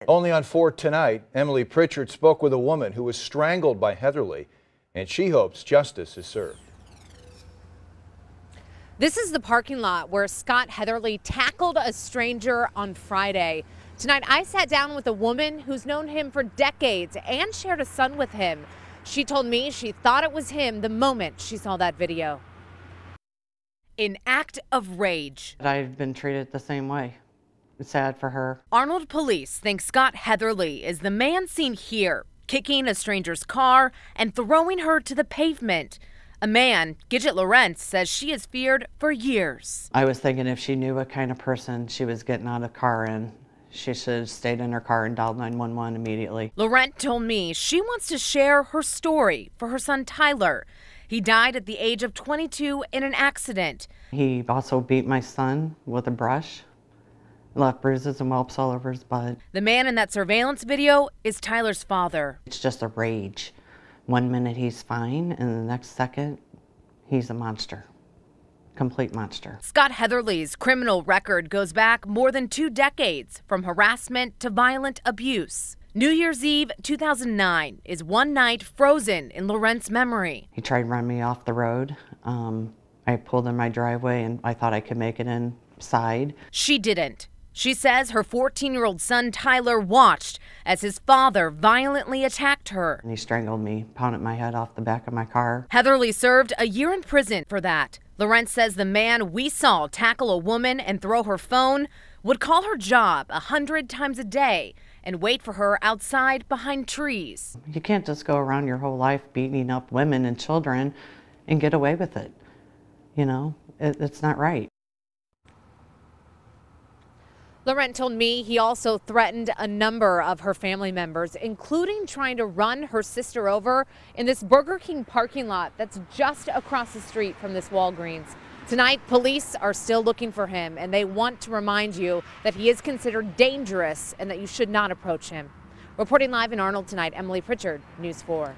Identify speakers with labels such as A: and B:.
A: Only on 4 tonight, Emily Pritchard spoke with a woman who was strangled by Heatherly, and she hopes justice is served.
B: This is the parking lot where Scott Heatherly tackled a stranger on Friday. Tonight, I sat down with a woman who's known him for decades and shared a son with him. She told me she thought it was him the moment she saw that video. An act of rage.
C: I've been treated the same way. It's sad for her.
B: Arnold police think Scott Heatherly is the man seen here, kicking a stranger's car and throwing her to the pavement. A man, Gidget Lawrence, says she has feared for years.
C: I was thinking if she knew what kind of person she was getting out of the car in, she should have stayed in her car and dialed 911 immediately.
B: Lawrence told me she wants to share her story for her son Tyler. He died at the age of 22 in an accident.
C: He also beat my son with a brush, left bruises and whelps all over his butt.
B: The man in that surveillance video is Tyler's father.
C: It's just a rage. 1 minute he's fine, and the next second he's a monster. Complete monster.
B: Scott Heatherly's criminal record goes back more than 2 decades, from harassment to violent abuse. New Year's Eve 2009 is one night frozen in Lawrence's memory.
C: He tried to run me off the road. I pulled in my driveway and I thought I could make it inside.
B: She didn't. She says her 14-year-old son Tyler watched as his father violently attacked her.
C: And he strangled me, pounded my head off the back of my car.
B: Heatherly served a year in prison for that. Lawrence says the man we saw tackle a woman and throw her phone would call her job 100 times a day and wait for her outside behind trees.
C: You can't just go around your whole life beating up women and children and get away with it. You know, it's not right.
B: Lawrence told me he also threatened a number of her family members, including trying to run her sister over in this Burger King parking lot that's just across the street from this Walgreens. Tonight, police are still looking for him, and they want to remind you that he is considered dangerous and that you should not approach him. Reporting live in Arnold tonight, Emily Pritchard, News 4.